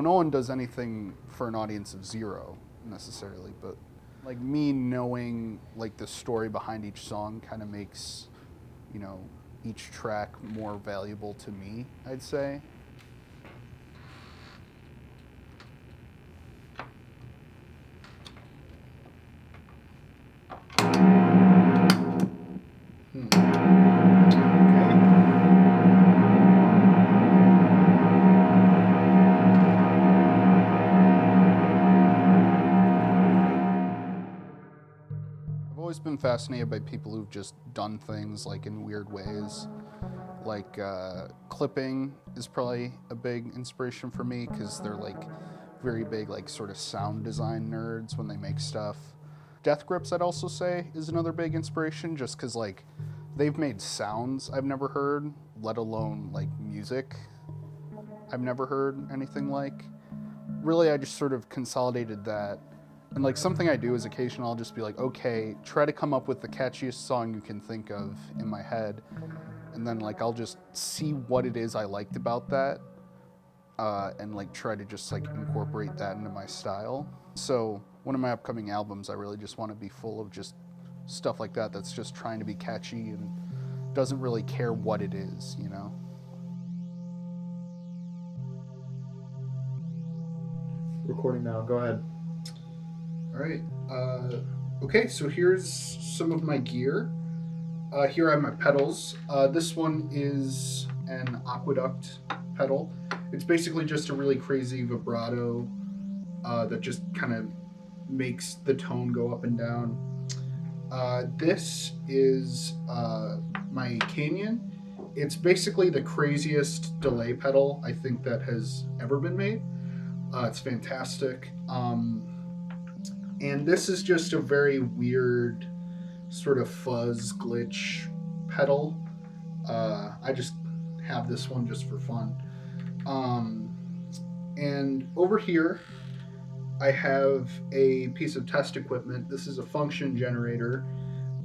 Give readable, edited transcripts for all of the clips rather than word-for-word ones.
no one does anything for an audience of 0 necessarily, but like me knowing like the story behind each song kind of makes, you know, each track more valuable to me, I'd say. I've always been fascinated by people who've just done things like in weird ways. Like clipping is probably a big inspiration for me because they're like very big like sort of sound design nerds when they make stuff. Death Grips, I'd also say, is another big inspiration just because like they've made sounds I've never heard, let alone like music I've never heard anything like. Really, I just sort of consolidated that. And like something I do is occasionally I'll just be like, okay, try to come up with the catchiest song you can think of in my head. And then like I'll just see what it is I liked about that and like try to just like incorporate that into my style. So one of my upcoming albums, I really just want to be full of just stuff like that that's just trying to be catchy and doesn't really care what it is, you know? Recording now, go ahead. All right. Okay, so here's some of my gear. Here I have my pedals. This one is an aqueduct pedal. It's basically just a really crazy vibrato that just kind of makes the tone go up and down. This is my Canyon. It's basically the craziest delay pedal I think that has ever been made. It's fantastic. And this is just a very weird sort of fuzz glitch pedal. I just have this one just for fun. And over here, I have a piece of test equipment. This is a function generator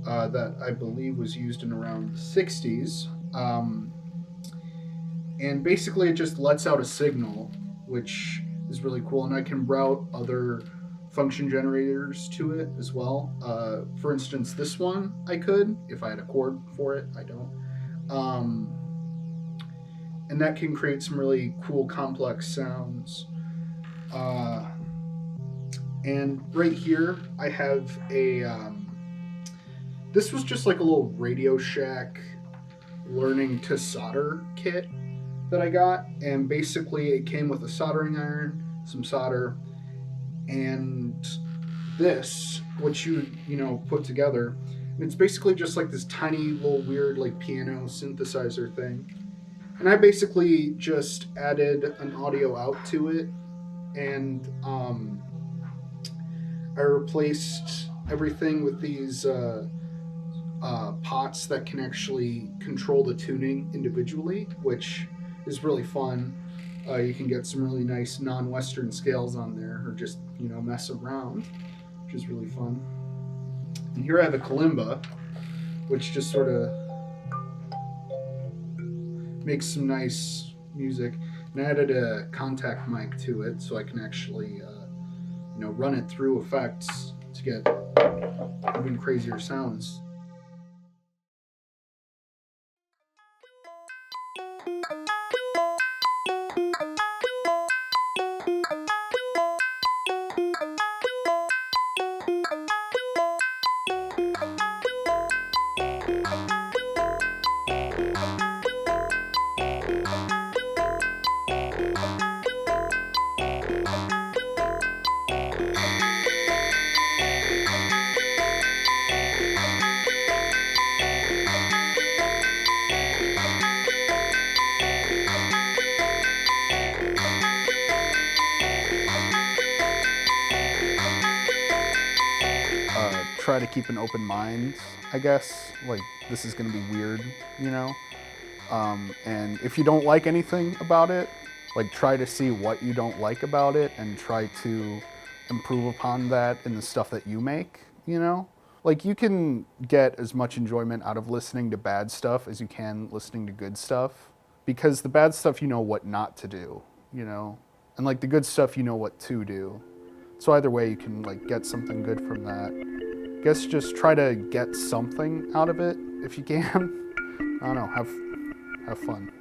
that I believe was used in around the 60s. And basically it just lets out a signal, which is really cool. And I can route other function generators to it as well. For instance, this one I could, if I had a cord for it. I don't. And that can create some really cool, complex sounds. And right here, I have a. This was just like a little Radio Shack learning to solder kit that I got, and basically it came with a soldering iron, some solder, and this, which you put together. And it's basically just like this tiny little weird like piano synthesizer thing. And I basically just added an audio out to it, and I replaced everything with these pots that can actually control the tuning individually, which is really fun. You can get some really nice non-Western scales on there, or just mess around, which is really fun. And here I have a Kalimba, which just sort of makes some nice music. And I added a contact mic to it, so I can actually run it through effects to get even crazier sounds. Try to keep an open mind, I guess. Like, this is going to be weird, and if you don't like anything about it, like, try to see what you don't like about it and try to improve upon that in the stuff that you make, Like, you can get as much enjoyment out of listening to bad stuff as you can listening to good stuff, because the bad stuff, you know what not to do, And like the good stuff, you know what to do. So either way, you can like get something good from that. I guess just try to get something out of it if you can. I don't know, have fun.